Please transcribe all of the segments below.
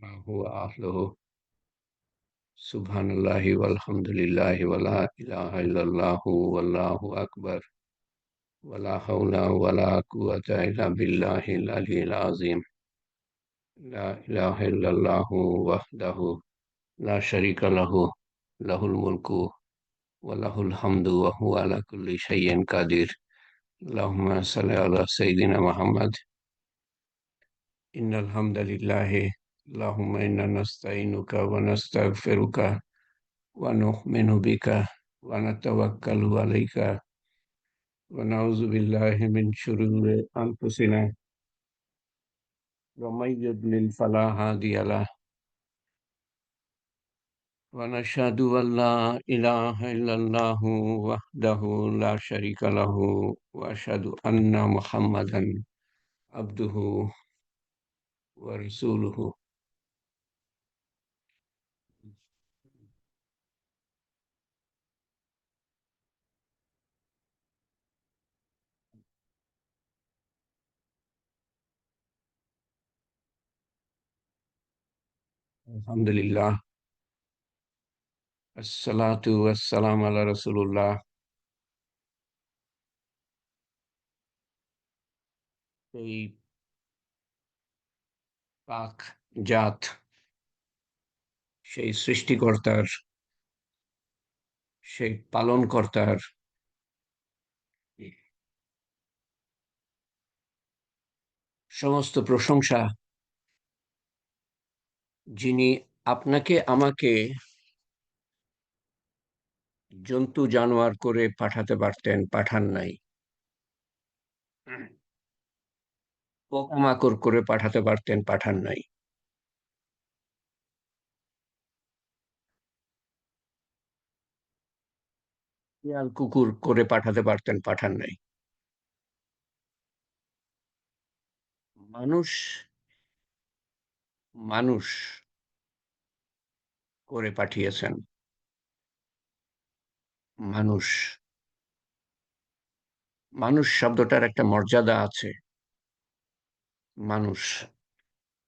هو أهله. سبحان الله والحمد لله ولا إله إلا الله والله أكبر ولا حول ولا قوة إلا بالله العلي العظيم. لا إله إلا الله وحده لا شريك له، له الملك وله الحمد وهو على كل شيء قدير. اللهم صل على سيدنا محمد. إن الحمد لله، اللهم إنا نستعينك ونستغفرك ونؤمن بك ونتوكل عليك ونعوذ بالله من شرور أنفسنا ومن يضلل فلا هادي له ونشهد أن لا إله إلا الله وحده لا شريك له وأشهد أن محمدا عبده ورسوله. الحمد لله، الصلاة والسلام على رسول الله. এই পাক জাত, সেই সৃষ্টিকর্তার, সেই পালনকর্তার সমস্ত প্রশংসা, যিনি আপনাকে আমাকে জন্তু জানোয়ার করে পাঠাতে পারতেন, পাঠান নাই। পোকামাকড় করে পাঠাতে পারতেন, পাঠান নাই। শিয়াল কুকুর করে পাঠাতে পারতেন, পাঠান নাই। মানুষ মানুষ করে পাঠিয়েছেন। মানুষ মানুষ শব্দটার একটা মর্যাদা আছে। মানুষ,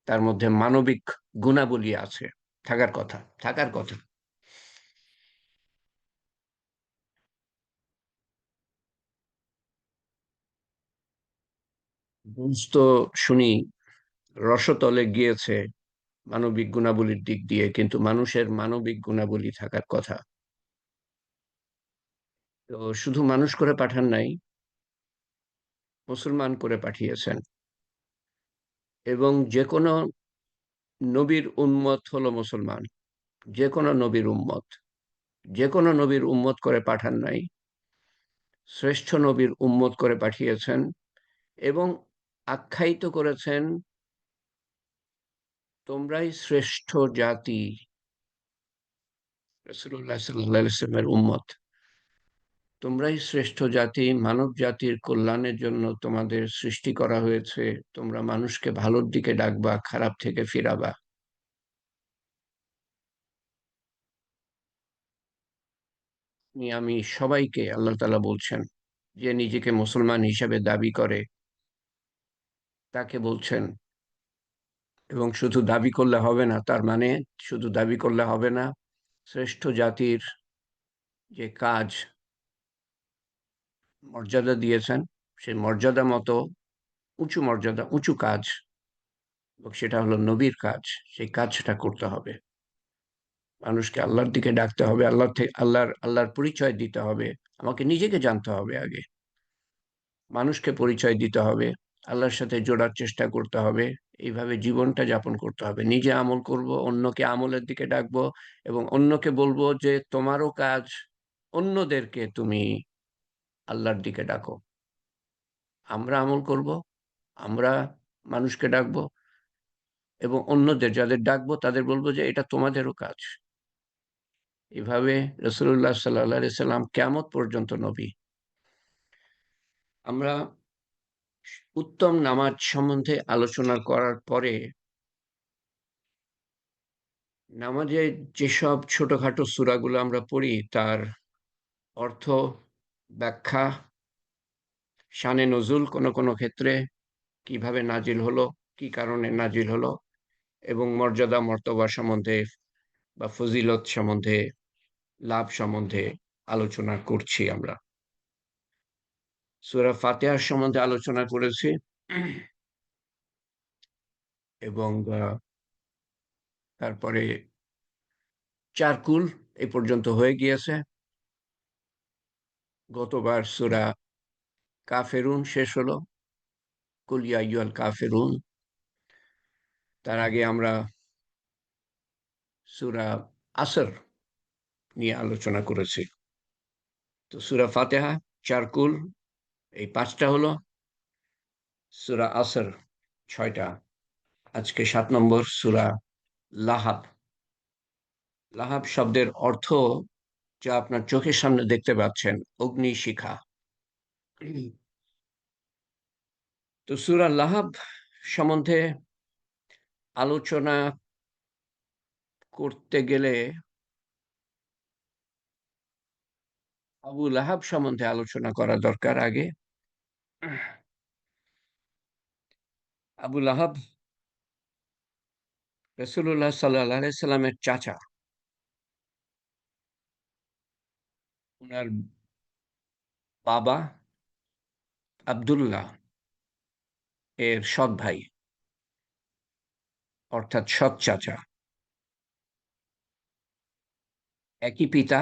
তার মধ্যে মানবিক গুণাবলী আছে, থাকার কথা, থাকার কথা। বুঝ তো শুনি রসতলে গিয়েছে মানবিক গুণাবলীর দিক দিয়ে, কিন্তু মানুষের মানবিক গুণাবলী থাকার কথা। তো শুধু মানুষ করে পাঠান নাই, মুসলমান করে পাঠিয়েছেন। এবং যে কোনো নবীর উম্মত হলো মুসলমান। যে কোনো নবীর উম্মত, যে কোনো নবীর উম্মত করে পাঠান নাই, শ্রেষ্ঠ নবীর উম্মত করে পাঠিয়েছেন। এবং আখ্যায়িত করেছেন, তোমরাই শ্রেষ্ঠ জাতি, রাসূলুল্লাহ সাল্লাল্লাহু আলাইহি ওয়াসাল্লামের উম্মত। তোমরাই শ্রেষ্ঠ জাতি, মানব জাতির কল্যাণের জন্য তোমাদের সৃষ্টি করা হয়েছে। তোমরা মানুষকে ভালোর দিকে ডাকবা, খারাপ থেকে ফিরাবা। আমি সবাইকে, আল্লাহ তাআলা বলছেন, যে নিজেকে মুসলমান হিসেবে দাবি করে তাকে বলছেন। এবং শুধু দাবি করলে হবে না, তার মানে শুধু দাবি করলে হবে না, শ্রেষ্ঠ জাতির যে কাজ, মর্যাদা দিয়েছেন, সেই মর্যাদা মতো উঁচু মর্যাদা, উঁচু কাজ, এবং সেটা হলো নবীর কাজ। সেই কাজটা করতে হবে। মানুষকে আল্লাহর দিকে ডাকতে হবে, আল্লাহর থেকে আল্লাহর পরিচয় দিতে হবে। আমাকে নিজেকে জানতে হবে আগে, মানুষকে পরিচয় দিতে হবে, আল্লাহর সাথে জোড়ার চেষ্টা করতে হবে। এইভাবে জীবনটা যাপন করতে হবে। নিজে আমল করব, অন্যকে আমলের দিকে ডাকবো, এবং অন্যকে বলবো যে তোমারও কাজ অন্যদেরকে তুমি আল্লাহর দিকে ডাকো। আমরা আমল করব, আমরা মানুষকে ডাকবো, এবং অন্যদের যাদের ডাকবো তাদের বলবো যে এটা তোমাদেরও কাজ। এভাবে রাসূলুল্লাহ সাল্লাল্লাহু আলাইহি সাল্লাম কিয়ামত পর্যন্ত নবী। আমরা উত্তম নামাজ সম্বন্ধে আলোচনা করার পরে, নামাজে যেসব ছোটখাটো সূরাগুলো আমরা পড়ি তার অর্থ, ব্যাখ্যা, শানে নজুল, কোনো কোনো ক্ষেত্রে কিভাবে নাজিল হলো, কি কারণে নাজিল হলো, এবং মর্যাদা মর্তবা সম্বন্ধে বা ফজিলত সম্বন্ধে, লাভ সম্বন্ধে আলোচনা করছি আমরা। সূরা ফাতিহার সম্বন্ধে আলোচনা করেছি এবং তারপরে চারকুল এই পর্যন্ত হয়ে গিয়েছে। গতবার সূরা কাফেরুন শেষ হলো, কুল ইয়া আইয়ুহাল কাফেরুন। তার আগে আমরা সূরা আসর নিয়ে আলোচনা করেছি। তো সূরা ফাতিহা, চারকুল এই ৫টা হলো, সূরা আসর ৬টা। আজকে ৭ নম্বর সূরা লাহাব। লাহাব শব্দের অর্থ যা আপনার চোখের সামনে দেখতে পাচ্ছেন, অগ্নিশিখা। তো সূরা লাহাব সম্বন্ধে আলোচনা করতে গেলে আবু লাহাব সম্বন্ধে আলোচনা করা দরকার আগে। আবু লাহাব রাসূলুল্লাহ সাল্লাল্লাহু আলাইহি সাল্লামের চাচা। উনার বাবা আব্দুল্লাহ এর সৎ ভাই, অর্থাৎ সৎ চাচা। একই পিতা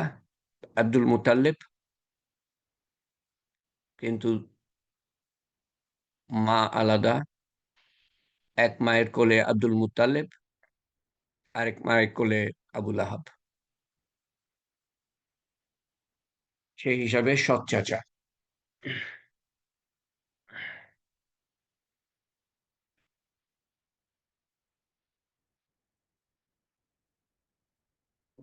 আব্দুল মুতাল্লিব, কিন্তু মা আলাদা। এক মায়ের কোলে আব্দুল মুতাল্লিব, আরেক মায়ের কোলে আবু লাহাব। সেই হিসাবে সৎ চাচা।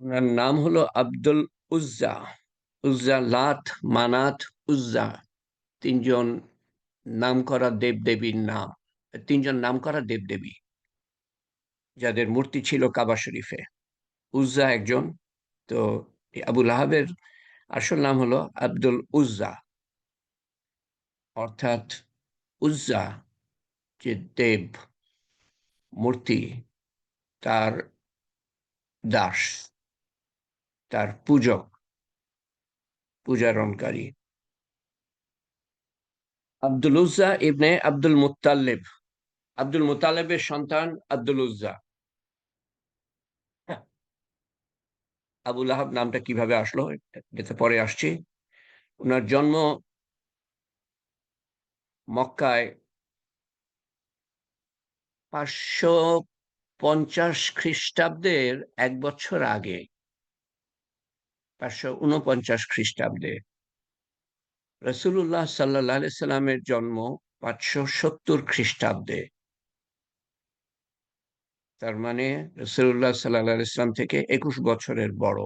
উনার নাম হলো আব্দুল উজ্জা। উজ্জা, লাত, মানাত, উজ্জা, তিনজন নামকরা দেবদেবীর নাম। তিনজন নামকরা দেবদেবী যাদের মূর্তি ছিল কাবা শরীফে। উজ্জা একজন। তো আবু লাহাবের আসল নাম হলো আব্দুল উজ্জা, অর্থাৎ উজ্জা যে দেব মূর্তি, তার দাস, তার পূজক, পূজারণকারী। আব্দুল উজ্জা ইবনে আব্দুল মুত্তাল্লিব, আব্দুল মুতালেবের সন্তান আব্দুল উজ্জা। আবু লাহাব নামটা কিভাবে আসলো এতে পরে আসছি। ওনার জন্ম মক্কায় ৫৫০ খ্রিস্টাব্দের ১ বছর আগে, ৫৪৯ খ্রিস্টাব্দে। রসুল্লাহ সাল্লাহ সাল্লামের জন্ম ৫৭০ খ্রিস্টাব্দে। তার মানে রসুল্লাহ সাল্লাহ ইসলাম থেকে ২১ বছরের বড়।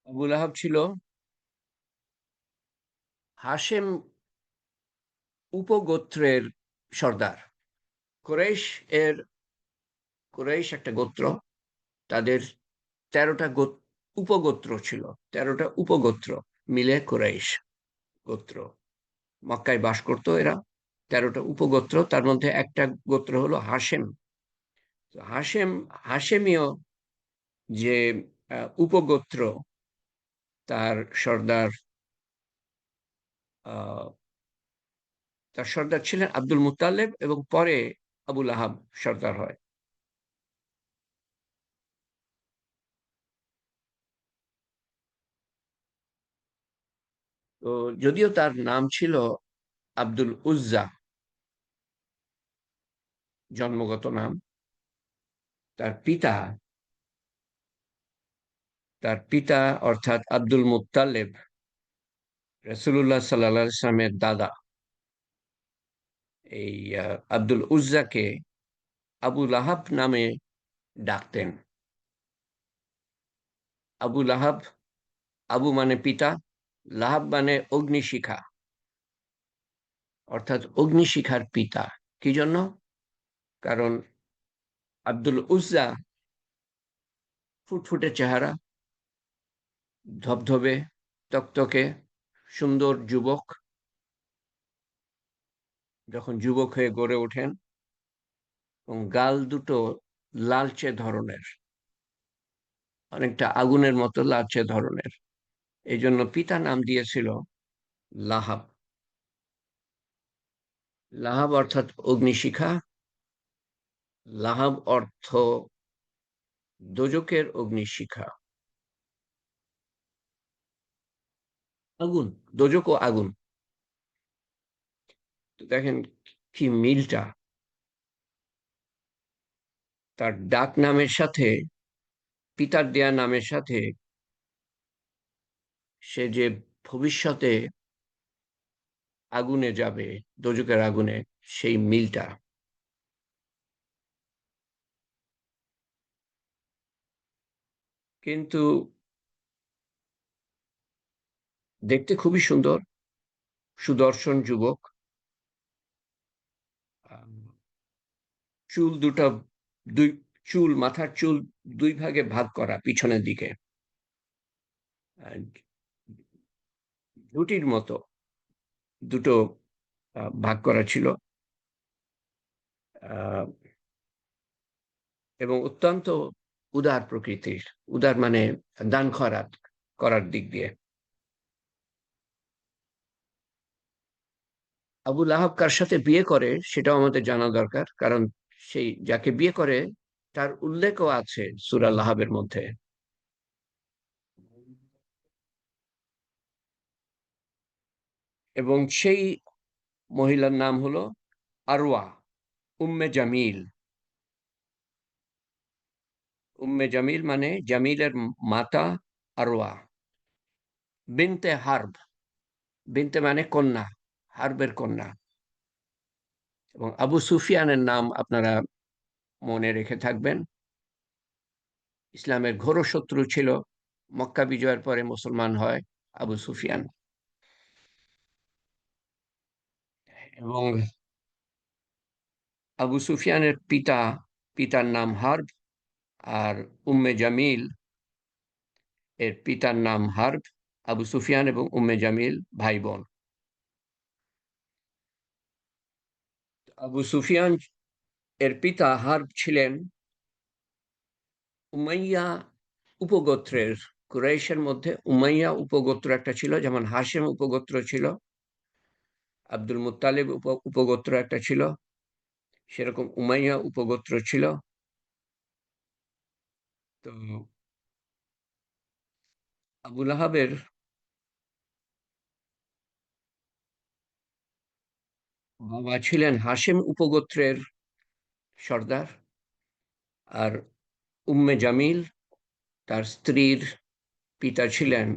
আবু লাহাব ছিল হাশেম উপগোত্রের সর্দার। কুরাইশ এর কুরাইশ একটা গোত্র, তাদের ১৩টা উপগোত্র ছিল। ১৩টা উপগোত্র মিলে কুরাইশ গোত্র। মক্কায় বাস করত এরা। ১৩টা উপগোত্র, তার মধ্যে একটা গোত্র হলো হাশেম। হাশেম, হাশেমীয় যে উপগোত্র, তার সর্দার আহ তার সর্দার ছিলেন আব্দুল মুতালেব, এবং পরে আবু লাহাব সর্দার হয়। তো যদিও তার নাম ছিল আব্দুল উজ্জা, জন্মগত নাম, তার পিতা, অর্থাৎ আব্দুল মুত্তালেব রাসূলুল্লাহ সাল্লাল্লাহু আলাইহি ওয়াসাল্লামের দাদা, এই আব্দুল উজ্জাকে আবু লাহাব নামে ডাকতেন। আবু লাহাব, আবু মানে পিতা, লাহাব মানে অগ্নিশিখা, অর্থাৎ অগ্নিশিখার পিতা। কি জন্য? কারণ আব্দুল উজ্জা ফুটফুটে চেহারা, ধবধবে, তকতকে, সুন্দর যুবক, যখন যুবক হয়ে গড়ে ওঠেন, এবং গাল দুটো লালচে ধরনের, অনেকটা আগুনের মতো লালচে ধরনের। এই জন্য পিতা নাম দিয়েছিল লাহাব। লাহাব অর্থাৎ অগ্নিশিখা, লাহাব অর্থ দোজকের অগ্নিশিখা, আগুন, দোজক ও আগুন। তো দেখেন কি মিলটা, তার ডাক নামের সাথে, পিতার দেয়া নামের সাথে, সে যে ভবিষ্যতে আগুনে যাবে, দোজকের আগুনে, সেই মিলটা। কিন্তু দেখতে খুবই সুন্দর, সুদর্শন যুবক। আম, চুল দুটো, দুই, চুল, মাথার চুল দুই ভাগে ভাগ করা পিছনের দিকে, আহ, ঝুঁটির মতো দুটো ভাগ করা ছিল। আহ, এবং অত্যন্ত উদার প্রকৃতির, উদার মানে দান খয়রাত করার দিক দিয়ে। আবুল আহাব কার সাথে বিয়ে করে সেটাও আমাদের জানা দরকার, কারণ সেই যাকে বিয়ে করে তার উল্লেখও আছে সূরা লাহাবের মধ্যে। এবং সেই মহিলার নাম হলো আরওয়া, উম্মে জামিল। উম্মে জামিল মানে জামিলের মাতা আরওয়া, বিনতে হারব। বিনতে মানে কন্যা, হারবের কন্যা। এবং আবু সুফিয়ানের নাম আপনারা মনে রেখে থাকবেন। ইসলামের ঘোর শত্রু ছিল, মক্কা বিজয়ের পরে মুসলমান হয় আবু সুফিয়ান। এবং আবু সুফিয়ানের পিতার নাম হার্ব, আর উম্মে জামিল এর পিতার নাম হার্ব। আবু সুফিয়ান এবং উম্মে জামিল ভাই বোন। আবু সুফিয়ান এর পিতা হার্ব ছিলেন উমাইয়া উপগোত্রের, কুরাইশের মধ্যে উমাইয়া উপগোত্র একটা ছিল, যেমন হাশেম উপগোত্র ছিল, আব্দুল মুত্তালিব উপগোত্র একটা ছিল, সেরকম উমাইয়া উপগোত্র ছিল। তো আবুল আহাবের বাবা ছিলেন হাশেম উপগোত্রের সর্দার, আর উম্মে জামিল তার স্ত্রীর পিতা ছিলেন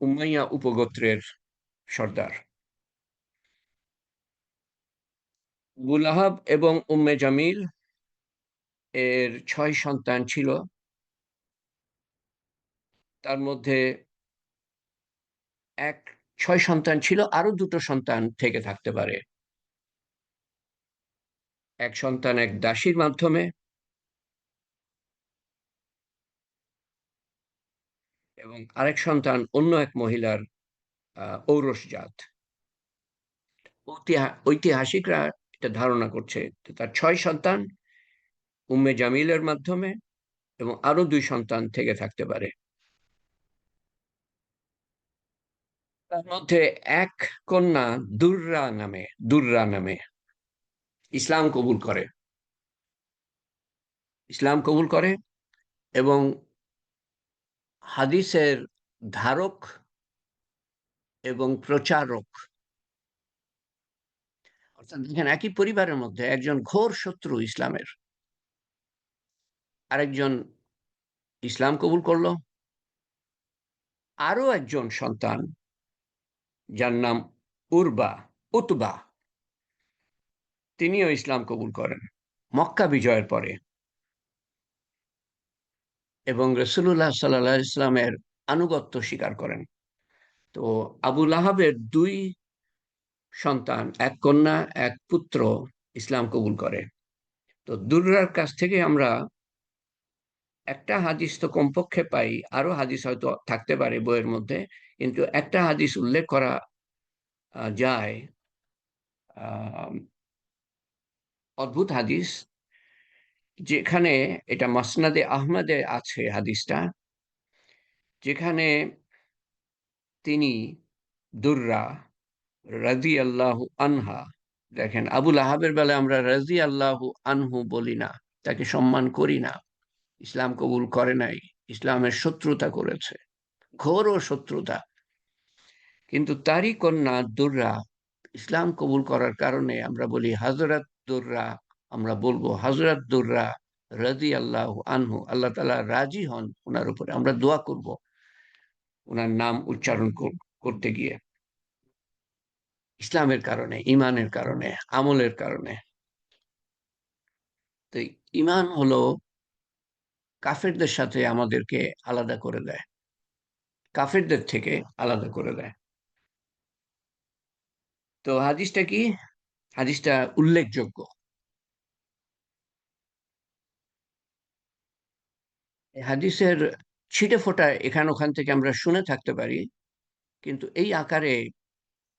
উমাইয়া উপগোত্রের সর্দার। আবুল আহাব এবং উম্মে জামিল এর 6 সন্তান ছিল। তার মধ্যে এক 6 সন্তান ছিল, আরো দুটো সন্তান থেকে থাকতে পারে। এক সন্তান এক দাসীর মাধ্যমে, এবং আরেক সন্তান অন্য এক মহিলার ঔরসজাত। ঐতিহাসিকরা এটা ধারণা করছে যে তার 6 সন্তান উম্মে জামিলের মাধ্যমে, এবং আরো 2 সন্তান থেকে থাকতে পারে। তার মধ্যে এক কন্যা দুর্রা নামে ইসলাম কবুল করে, ইসলাম কবুল করে এবং হাদিসের ধারক এবং প্রচারক। অর্থাৎ দেখেন, একই পরিবারের মধ্যে একজন ঘোর শত্রু ইসলামের, আরেকজন ইসলাম কবুল করলো। আরো একজন সন্তান যার নাম উতবা, তিনিও ইসলাম কবুল করেন মক্কা বিজয়ের পরে, এবং রসুল্লাহ সাল্লাহ ইসলামের আনুগত্য স্বীকার করেন। তো আবুল আহাবের 2 সন্তান, এক কন্যা এক পুত্র, ইসলাম কবুল করে। তো দুর্রার কাছ থেকে আমরা একটা হাদিস তো কমপক্ষে পাই, আরো হাদিস হয়তো থাকতে পারে বইয়ের মধ্যে, কিন্তু একটা হাদিস উল্লেখ করা যায়, আহ, অদ্ভুত হাদিস, যেখানে এটা মাসনাদে আহমদে আছে হাদিসটা, যেখানে তিনি দুররা রাজি আল্লাহু আনহা, দেখেন আবুল আহাবের বেলায় আমরা রাজি আল্লাহু আনহু বলি না, তাকে সম্মান করি না, ইসলাম কবুল করে নাই, ইসলামের শত্রুতা করেছে, ঘোর ও শত্রুতা। কিন্তু তারই কন্যা দুররা ইসলাম কবুল করার কারণে আমরা বলি হযরত দুররা, আমরা বলবো হযরত দুররা রাজি আল্লাহু আনহু, আল্লাহ তাআলা রাজি হন ওনার উপরে, আমরা দোয়া করব ওনার নাম উচ্চারণ করতে গিয়ে, ইসলামের কারণে, ইমানের কারণে, আমলের কারণে। তো ইমান হলো কাফেরদের সাথে আমাদেরকে আলাদা করে দেয়, কাফেরদের থেকে আলাদা করে দেয়। তো হাদিসটা কি? হাদিসটা উল্লেখযোগ্য। এই হাদিসের ছিটে ফোটা এখান ওখান থেকে আমরা শুনে থাকতে পারি, কিন্তু এই আকারে,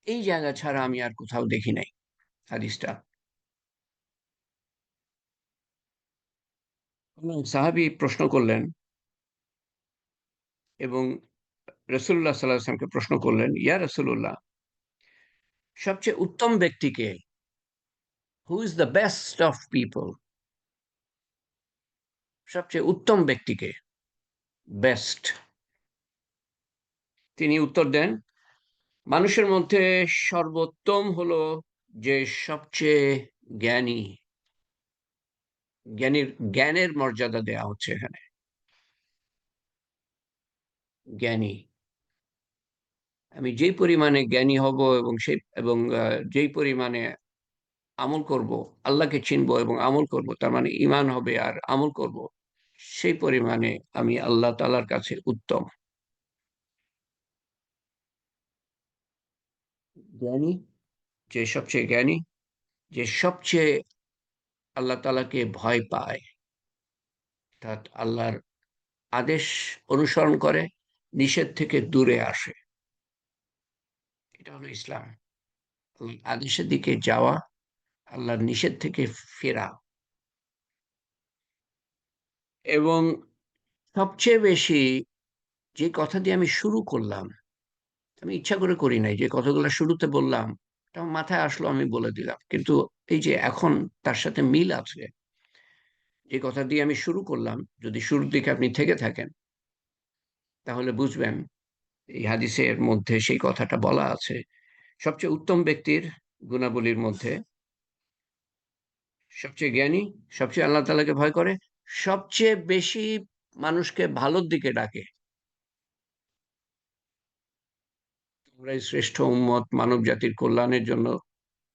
এই জায়গা ছাড়া আমি আর কোথাও দেখি নাই হাদিসটা। সাহাবী প্রশ্ন করলেন, এবং রসুল্লাহ সাল্লাহ আসলামকে প্রশ্ন করলেন, ইয়া রসুল্লাহ, সবচেয়ে উত্তম ব্যক্তিকে, who is the best of people, সবচেয়ে উত্তম ব্যক্তিকে, বেস্ট। তিনি উত্তর দেন, মানুষের মধ্যে সর্বোত্তম হলো যে সবচেয়ে জ্ঞানী। জ্ঞানীর, জ্ঞানের মর্যাদা দেয়া হচ্ছে এখানে, জ্ঞানী। আমি যেই পরিমাণে জ্ঞানী হব এবং সেই, এবং যেই পরিমাণে আমল করব, আল্লাহকে চিনবো এবং আমল করব, তার মানে ইমান হবে আর আমল করব, সেই পরিমাণে আমি আল্লাহ তাআলার কাছে উত্তম। জ্ঞানী, যে সবচেয়ে জ্ঞানী, যে সবচেয়ে আল্লাহ তাআলাকে ভয় পায়, অর্থাৎ আল্লাহর আদেশ অনুসরণ করে, নিষেধ থেকে দূরে আসে, এটা হলো ইসলাম। আল্লাহর আদেশের দিকে যাওয়া, আল্লাহর নিষেধ থেকে ফেরা। এবং সবচেয়ে বেশি, যে কথা দিয়ে আমি শুরু করলাম, আমি ইচ্ছা করে করি নাই, যে কথাগুলো শুরুতে বললাম এটা আমার মাথায় আসলো, আমি বলে দিলাম, কিন্তু এই যে এখন তার সাথে মিল আছে, যে কথা দিয়ে আমি শুরু করলাম, যদি শুরুর দিকে আপনি থেকে থাকেন তাহলে বুঝবেন এই হাদিসের মধ্যে সেই কথাটা বলা আছে। সবচেয়ে উত্তম ব্যক্তির গুণাবলীর মধ্যে সবচেয়ে জ্ঞানী, সবচেয়ে আল্লাহ তাআলাকে ভয় করে, সবচেয়ে বেশি মানুষকে ভালোর দিকে ডাকে। তোমরাই শ্রেষ্ঠ উম্মত, মানব জাতির কল্যাণের জন্য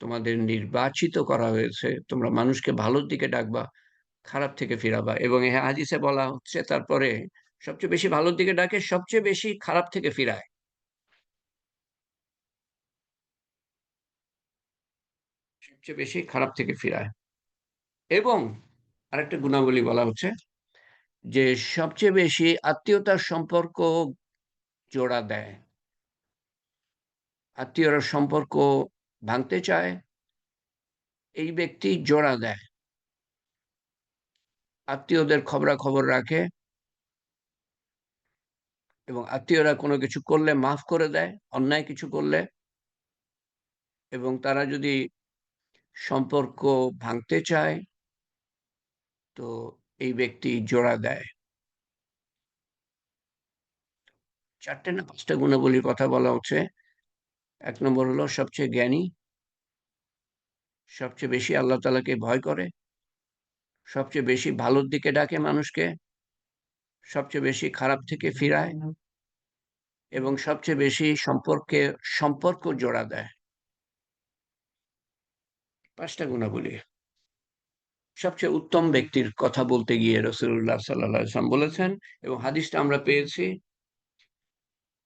তোমাদের নির্বাচিত করা হয়েছে, তোমরা মানুষকে ভালোর দিকে ডাকবা, খারাপ থেকে ফিরাবা। এবং এই হাদিসে বলা হচ্ছে তারপরে সবচেয়ে বেশি ভালোর দিকে ডাকে, সবচেয়ে বেশি খারাপ থেকে ফিরায়, সবচেয়ে বেশি খারাপ থেকে ফিরায়। এবং আরেকটা গুণাবলী বলা হচ্ছে যে সবচেয়ে বেশি আত্মীয়তার সম্পর্ক জোড়া দেয়। আত্মীয়রা সম্পর্ক ভাঙতে চায়, এই ব্যক্তি জোড়া দেয়। আত্মীয়দের খবরাখবর রাখে, এবং আত্মীয়রা কোনো কিছু করলে মাফ করে দেয়, অন্যায় কিছু করলে। এবং তারা যদি সম্পর্ক ভাঙতে চায়, তো এই ব্যক্তি জোড়া দেয়। চারটে না পাঁচটা গুণাবলীর কথা বলা হচ্ছে। এক নম্বর হলো সবচেয়ে জ্ঞানী, সবচেয়ে বেশি আল্লাহ তাআলাকে ভয় করে, সবচেয়ে বেশি ভালোর দিকে ডাকে মানুষকে, সবচেয়ে বেশি খারাপ থেকে ফিরায়, এবং সবচেয়ে বেশি সম্পর্ক জোড়া দেয়। পাঁচটা গুণাবলী। সবচেয়ে উত্তম ব্যক্তির কথা বলতে গিয়ে রাসূলুল্লাহ সাল্লাল্লাহু আলাইহি ওয়াসাল্লাম বলেছেন, এবং হাদিসটা আমরা পেয়েছি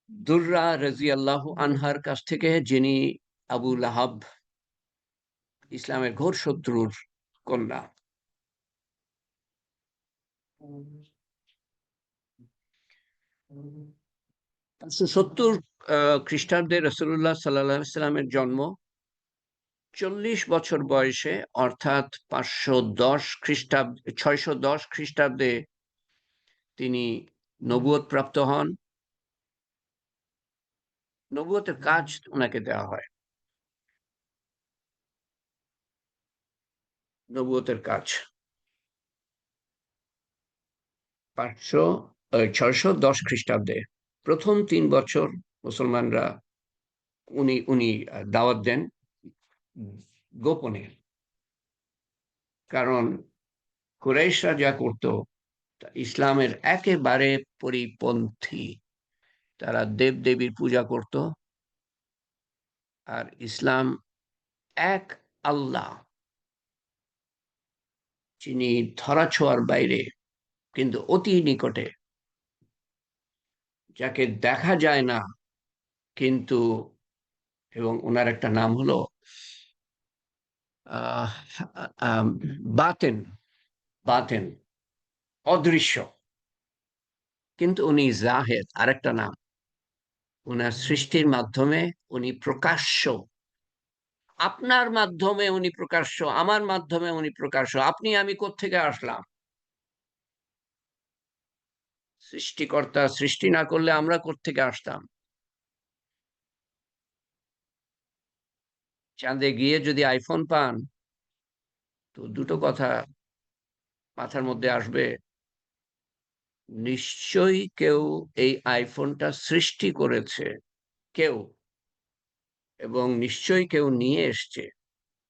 দুররা রাদিয়াল্লাহু আনহার কাছ থেকে, যিনি আবু লাহাব, ইসলামের ঘোর শত্রুর কন্যা। 570 খ্রিস্টাব্দে রাসূলুল্লাহ সাল্লাল্লাহু আলাইহি ওয়াসাল্লামের জন্ম, 40 বছর বয়সে, অর্থাৎ 610 খ্রিস্টাব্দে তিনি নবুয়ত প্রাপ্ত হন। নবুয়তের কাজ ওনাকে দেওয়া হয়, নবুয়তের কাজ 610 খ্রিস্টাব্দে। প্রথম 3 বছর মুসলমানরা উনি দাওয়াত দেন গোপনে, কারণ কুরাইশরা যা করত ইসলামের একেবারে পরিপন্থী। তারা দেবদেবীর পূজা করত, আর ইসলাম এক আল্লাহ, যিনি ধরাছোঁয়ার বাইরে কিন্তু অতি নিকটে, যাকে দেখা যায় না কিন্তু, এবং ওনার একটা নাম হলো আহ আহ, বাতেন, বাতেন, অদৃশ্য, কিন্তু উনি জাহেদ, আরেকটা নাম। ওনার সৃষ্টির মাধ্যমে উনি প্রকাশ্য, আপনার মাধ্যমে উনি প্রকাশ্য, আমার মাধ্যমে উনি প্রকাশ্য। আপনি আমি কোত্থেকে আসলাম? সৃষ্টিকর্তা সৃষ্টি না করলে আমরা কোত্থেকে আসতাম? চাঁদে গিয়ে যদি আইফোন পান, তো দুটো কথা মাথার মধ্যে আসবে। নিশ্চয়ই কেউ এই আইফোনটা সৃষ্টি করেছে, কেউ, এবং নিশ্চয়ই কেউ নিয়ে এসছে।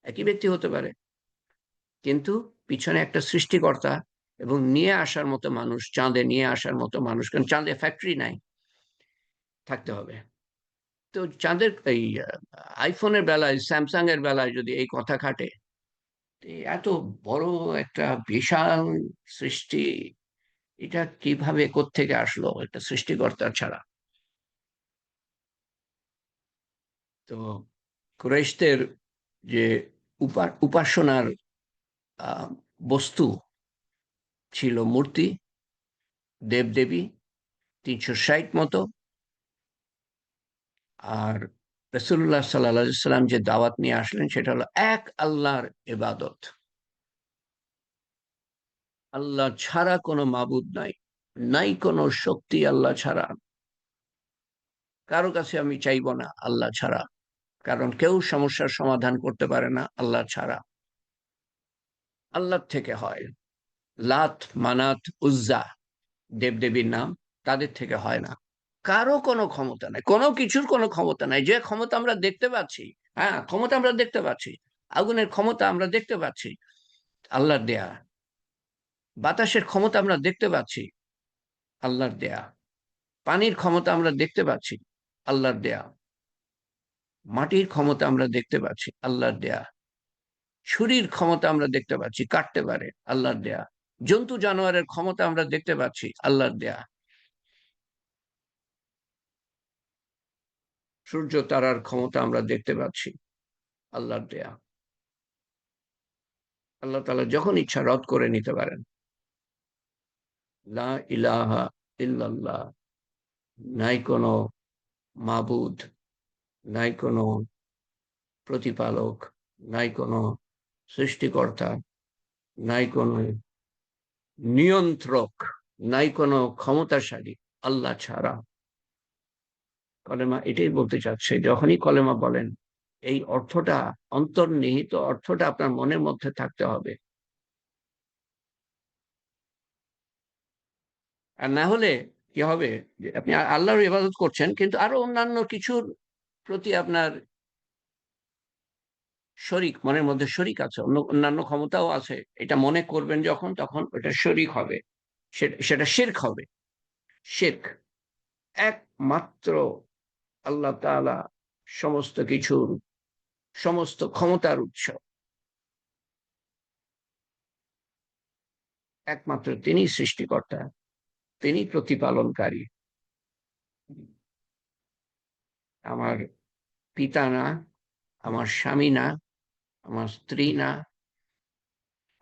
একই ব্যক্তি হতে পারে, কিন্তু পিছনে একটা সৃষ্টিকর্তা এবং নিয়ে আসার মতো মানুষ, চাঁদে নিয়ে আসার মতো মানুষ, কারণ চাঁদে ফ্যাক্টরি নাই, থাকতে হবে। তো চাঁদের এই আইফোনের বেলায়, স্যামসাং এর বেলায় যদি এই কথা খাটে, এত বড় একটা বিশাল সৃষ্টি, এটা কিভাবে কোত্থেকে আসলো একটা সৃষ্টিকর্তা ছাড়া? তো কুরাইশদের যে উপাসনার আহ, বস্তু ছিল মূর্তি, দেবদেবী, 360 মতো। আর রসুল্লাহ সাল্লাম যে দাওয়াত নিয়ে আসলেন সেটা হলো এক আল্লাহর ইবাদত। আল্লাহ ছাড়া কোনো মাবুদ নাই, নাই কোনো শক্তি আল্লাহ ছাড়া। কারো কাছে আমি চাইবো না আল্লাহ ছাড়া, কারণ কেউ সমস্যার সমাধান করতে পারে না আল্লাহ ছাড়া। আল্লাহ থেকে হয়। লাত, মানাত, উজ্জা, দেবদেবীর নাম, তাদের থেকে হয় না। কারো কোনো ক্ষমতা নাই, কোনো কিছুর কোনো ক্ষমতা নাই। যে ক্ষমতা আমরা দেখতে পাচ্ছি, হ্যাঁ ক্ষমতা আমরা দেখতে পাচ্ছি, আগুনের ক্ষমতা আমরা দেখতে পাচ্ছি, আল্লাহর দেয়া। বাতাসের ক্ষমতা আমরা দেখতে পাচ্ছি, আল্লাহর দেয়া। পানির ক্ষমতা আমরা দেখতে পাচ্ছি, আল্লাহর দেয়া। মাটির ক্ষমতা আমরা দেখতে পাচ্ছি, আল্লাহর দেয়া। ছুরির ক্ষমতা আমরা দেখতে পাচ্ছি, কাটতে পারে, আল্লাহর দেয়া। জন্তু জানোয়ারের ক্ষমতা আমরা দেখতে পাচ্ছি, আল্লাহর দেয়া। সূর্য তারার ক্ষমতা আমরা দেখতে পাচ্ছি, আল্লাহর দেয়া। আল্লাহ তাআলা যখন ইচ্ছা রদ করে নিতে পারেন। লা ইলাহা ইল্লাল্লাহ, নাই কোনো মাবুদ, নাই কোনো প্রতিপালক, নাই কোনো সৃষ্টিকর্তা, নাই কোনো নিয়ন্ত্রক, নাই কোনো ক্ষমতাশালী আল্লাহ ছাড়া। কলেমা এটাই বলতে চাচ্ছে। যখনই কলেমা বলেন, এই অর্থটা, অন্তর্নিহিত অর্থটা আপনার মনের মধ্যে থাকতে হবে। আর না হলে কি হবে, যে আপনি আল্লাহর ইবাদত করছেন কিন্তু আরো অন্যান্য কিছুর প্রতি আপনার শরিক, মনের মধ্যে শরিক আছে, অন্যান্য ক্ষমতাও আছে। এটা মনে করবেন যখন, তখন ওটা শরিক হবে, সেটা শিরক হবে। শিরক। একমাত্র আল্লাহ তাআলা সমস্ত কিছুর, সমস্ত ক্ষমতার উৎস। একমাত্র তিনি সৃষ্টিকর্তা, তিনি প্রতিপালনকারী। আমার পিতা না, আমার স্বামী না, আমার স্ত্রী না,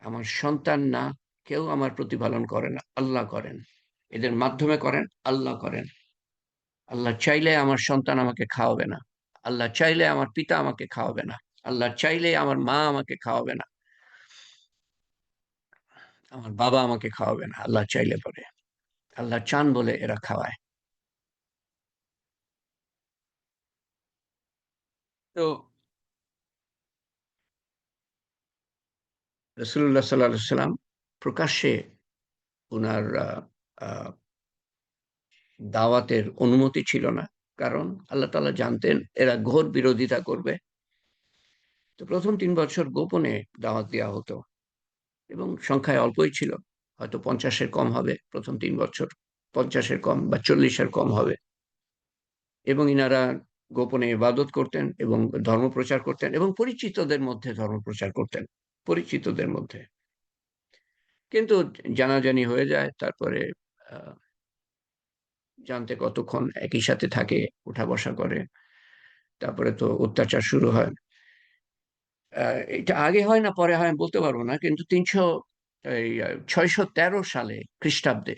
আমার সন্তান না, কেউ আমার প্রতিপালন করে না, আল্লাহ করেন। এদের মাধ্যমে করেন, আল্লাহ করেন। আল্লাহ চাইলে আমার সন্তান আমাকে খাওয়াবে না, আল্লাহ চাইলে আমার পিতা আমাকে খাওয়াবে না, আল্লাহ চাইলে আমার মা আমাকে খাওয়াবে না, আমার বাবা আমাকে খাওয়াবে না, আল্লাহ চাইলে পরে, আল্লাহ চান বলে এরা খাওয়ায়। তো রসুল্লাহ সাল্লাহ সাল্লাম প্রকাশ্যে ওনার আহ, দাওয়াতের অনুমতি ছিল না, কারণ আল্লাহ তাআলা জানতেন এরা ঘোর বিরোধিতা করবে। তো প্রথম 3 বছর গোপনে দাওয়াত দেওয়া হতো, এবং সংখ্যায় অল্পই ছিল, হয়তো 50-এর কম হবে প্রথম 3 বছর, 50-এর কম বা 40-এর কম হবে। এবং ইনারা গোপনে ইবাদত করতেন এবং ধর্ম প্রচার করতেন, এবং পরিচিতদের মধ্যে ধর্ম প্রচার করতেন, পরিচিতদের মধ্যে। কিন্তু জানাজানি হয়ে যায়, তারপরে আহ, জানতে কতক্ষণ একই সাথে থাকে, উঠা বসা করে, তারপরে তো অত্যাচার শুরু হয়। এটা আগে হয় না পরে হয় আমি বলতে পারবো না, কিন্তু 613 সালে খ্রিস্টাব্দে,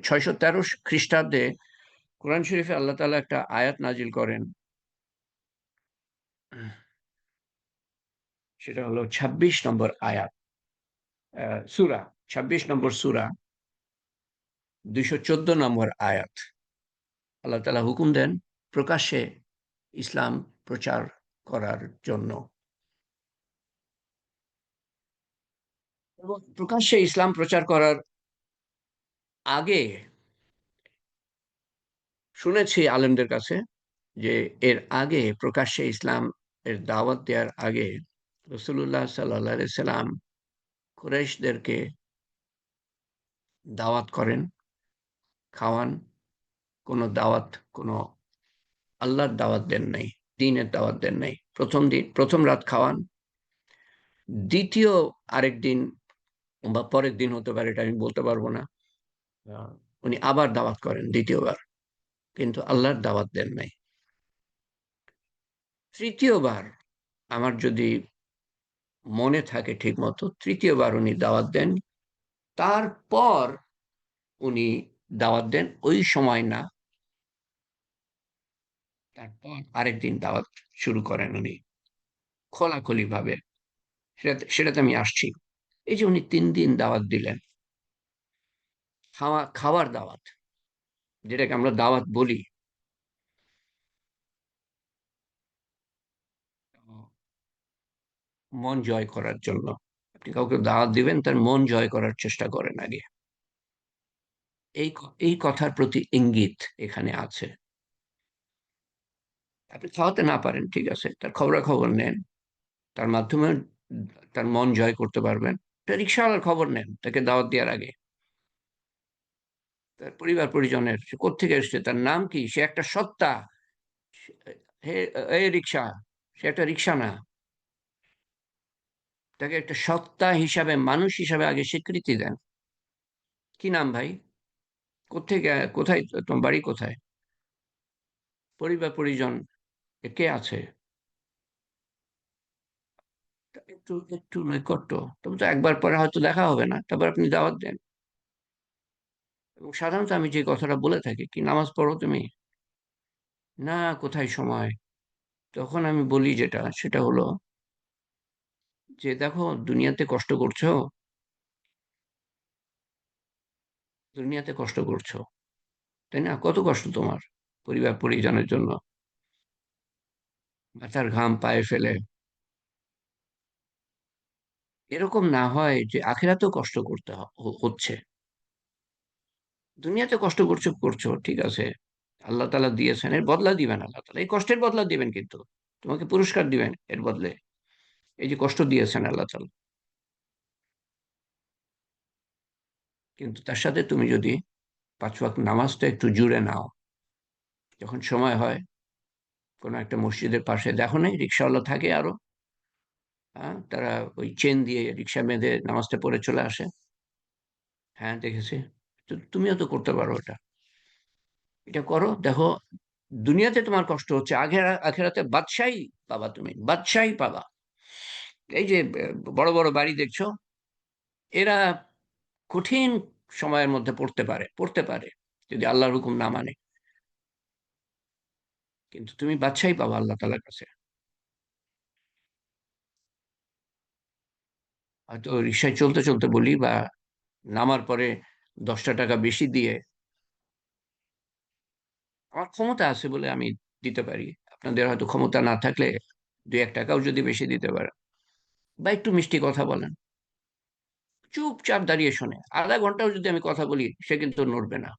613 খ্রিস্টাব্দে কোরআন শরীফে আল্লাহ তাআলা একটা আয়াত নাজিল করেন। সেটা হলো 26 নম্বর আয়াত, সূরা, 26 নম্বর সূরা, 214 নম্বর আয়াত। আল্লাহ তাআলা হুকুম দেন প্রকাশ্যে ইসলাম প্রচার করার জন্য। এবং প্রকাশ্যে ইসলাম প্রচার করার আগে শুনেছি আলেমদের কাছে যে এর আগে প্রকাশ্যে ইসলাম এর দাওয়াত দেওয়ার আগে রাসূলুল্লাহ সাল্লাল্লাহু আলাইহি সাল্লাম কুরাইশদেরকে দাওয়াত করেন, খাওয়ান। কোনো দাওয়াত, কোনো আল্লাহর দাওয়াত দেন নাই, দ্বীনের দাওয়াত দেন নাই। প্রথম দিন, প্রথম রাত খাওয়ান, দ্বিতীয় আরেক দিন বা পরের দিন হতে পারে, এটা আমি বলতে পারবো না, আহ, উনি আবার দাওয়াত করেন দ্বিতীয়বার, কিন্তু আল্লাহর দাওয়াত দেন নাই। তৃতীয়বার, আমার যদি মনে থাকে ঠিক মতো, তৃতীয়বার উনি দাওয়াত দেন। তারপর উনি দাওয়াত দেন ওই সময় না, তারপর আরেকদিন দাওয়াত শুরু করেন উনি খোলাখুলি ভাবে। সেটাতে আমি আসছি। এই যে উনি 3 দিন দাওয়াত দিলেন, খাওয়ার দাওয়াত, যেটাকে আমরা দাওয়াত বলি, মন জয় করার জন্য। আপনি কাউকে দাওয়াত দিবেন, তার মন জয় করার চেষ্টা করেন আগে। এই কথার প্রতি ইঙ্গিত এখানে আছে। আপনি খাওয়াতে না পারেন, ঠিক আছে, তার খবরাখবর নেন, তার মাধ্যমে তার মন জয় করতে পারবেন। একটা রিক্সাওয়ালার খবর নেন তাকে দাওয়াত দেওয়ার আগে, তার পরিবার পরিজনের, সে কোত্থেকে এসছে, তার নাম কি, সে একটা সত্তা। হে, এই রিক্সা, সে একটা রিক্সা না, তাকে একটা সত্তা হিসাবে, মানুষ হিসাবে আগে স্বীকৃতি দেন। কি নাম ভাই, কোত্থেকে, কোথায়, তোমার বাড়ি কোথায়, পরিবার পরিজন কে আছে, একটু একটু নৈকট্য। তবে তো একবার পরে হয়তো দেখা হবে না, তারপর আপনি দাওয়াত দেন। এবং সাধারণত আমি যে কথাটা বলে থাকি, কি নামাজ পড়ো তুমি, না কোথায় সময়, তখন আমি বলি যেটা, সেটা হলো যে দেখো, দুনিয়াতে কষ্ট করছো, দুনিয়াতে কষ্ট করছো, তাই না, কত কষ্ট তোমার পরিবার পরিজনের জন্য, মাথার ঘাম পায়ে ফেলে। এরকম না হয় যে আখেরাতেও কষ্ট করতে হচ্ছে। দুনিয়াতে কষ্ট করছো করছো, ঠিক আছে, আল্লাহ তাআলা দিয়েছেন, এর বদলা দিবেন আল্লাহ তাআলা, এই কষ্টের বদলা দিবেন, কিন্তু তোমাকে পুরস্কার দিবেন এর বদলে। এই যে কষ্ট দিয়েছেন আল্লাহ তাআলা, কিন্তু তার সাথে তুমি যদি 5 ওয়াক্ত নামাজটা একটু জুড়ে নাও, যখন সময় হয়, কোনো একটা মসজিদের পাশে, দেখো নাই রিক্সাওয়ালা থাকে আরো, হ্যাঁ, তারা ওই চেন দিয়ে রিক্সা বেঁধে নামাজটা পড়ে চলে আসে। হ্যাঁ, দেখেছি। তো তুমিও তো করতে পারো এটা, এটা করো, দেখো, দুনিয়াতে তোমার কষ্ট হচ্ছে, আখেরাতে বাদশাহী পাবা, তুমি বাদশাহী পাবা। এই যে বড় বড় বাড়ি দেখছো, এরা কঠিন সময়ের মধ্যে পড়তে পারে যদি আল্লাহর হুকুম না মানে, কিন্তু তুমি বাদশাহী পাবা আল্লাহ তাআলার কাছে। হয়তো রিক্সায় চলতে চলতে বলি, বা নামার পরে 10টা টাকা বেশি দিয়ে, আমার ক্ষমতা আছে বলে আমি দিতে পারি। আপনাদের হয়তো ক্ষমতা না থাকলে 2-1 টাকাও যদি বেশি দিতে পারে, বা একটু মিষ্টি কথা বলেন, চুপচাপ দাঁড়িয়ে শোনে, আধা ঘন্টাও যদি আমি কথা বলি সে কিন্তু নড়বে না।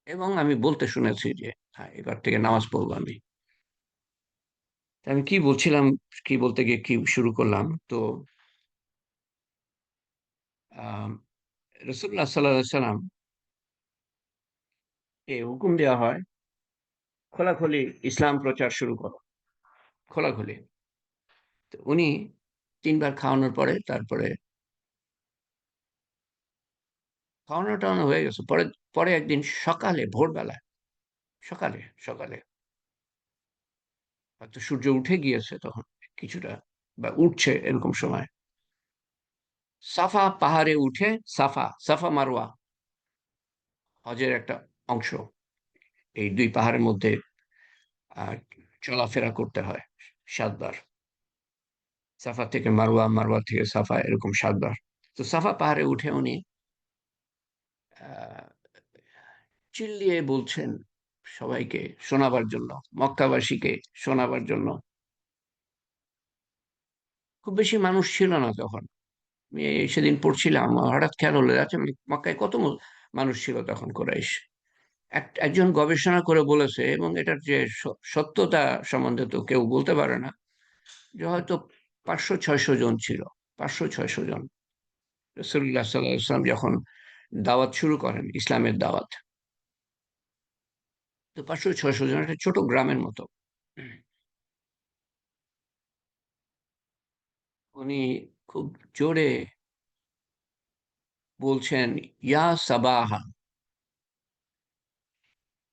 এবং আমি বলতে শুনেছি যে হ্যাঁ, এবার থেকে নামাজ পড়বো আমি। আমি কি বলছিলাম, কি বলতে গিয়ে কি শুরু করলাম, তো আহ রসুল্লাহ সাল্লাহ সাল্লাম এ হুকুম দেওয়া হয় খোলাখুলি ইসলাম প্রচার শুরু করো, খোলাখুলি। তো উনি 3বার খাওয়ানোর পরে, তারপরে খাওয়ানো টাওয়ানো হয়ে গেছে, পরে পরে একদিন সকালে, ভোরবেলায়, সকালে সকালে, হয়তো সূর্য উঠে গিয়েছে তখন কিছুটা, বা উঠছে এরকম সময়, সাফা পাহাড়ে উঠে, সাফা সাফা মারওয়া হজের একটা অংশ, এই দুই পাহাড়ের মধ্যে আহ চলাফেরা করতে হয় 7বার। সাফা থেকে মারওয়া, মারওয়া থেকে সাফা, এরকম 7বার। তো সাফা পাহাড়ে উঠে উনি আহ চিল্লিয়ে বলছেন সবাইকে শোনাবার জন্য, মক্কাবাসীকে শোনাবার জন্য। খুব বেশি মানুষ ছিল না তখন। আমি সেদিন পড়ছিলাম, হঠাৎ খেয়াল হলো, আচ্ছা মক্কায় কত মানুষ ছিল তখন, কুরাইশ। একজন গবেষণা করে বলেছে, এবং এটার যে সত্যতা সম্বন্ধে তো কেউ বলতে পারে না, যে হয়তো 500-600 জন ছিল, 500-600 জন। রসুল্লাহ সাল্লাহ ইসলাম যখন দাওয়াত শুরু করেন, ইসলামের দাওয়াত, তো 500-600 জন, একটা ছোট গ্রামের মতো। উনি খুব জোরে বলছেন, ইয়া সাবাহা,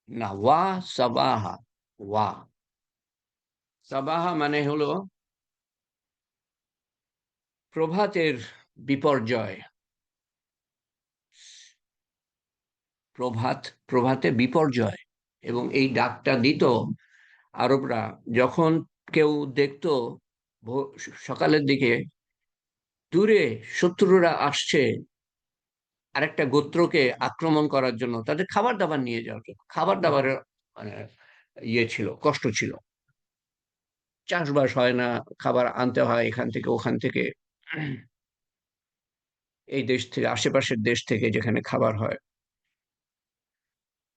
না ওয়া সাবাহা, ওয়া সাবাহা মানে হলো প্রভাতের বিপর্যয়, প্রভাত, প্রভাতে বিপর্যয়। এবং এই ডাকটা দিত আরবরা যখন কেউ দেখতো সকালের দিকে দূরে শত্রুরা আসছে আরেকটা গোত্রকে আক্রমণ করার জন্য, তাদের খাবার দাবার নিয়ে যাওয়ার জন্য। খাবার দাবারের মানে ইয়ে ছিল, কষ্ট ছিল, চাষবাস হয় না, খাবার আনতে হয় এখান থেকে ওখান থেকে, এই দেশ থেকে, আশেপাশের দেশ থেকে যেখানে খাবার হয়,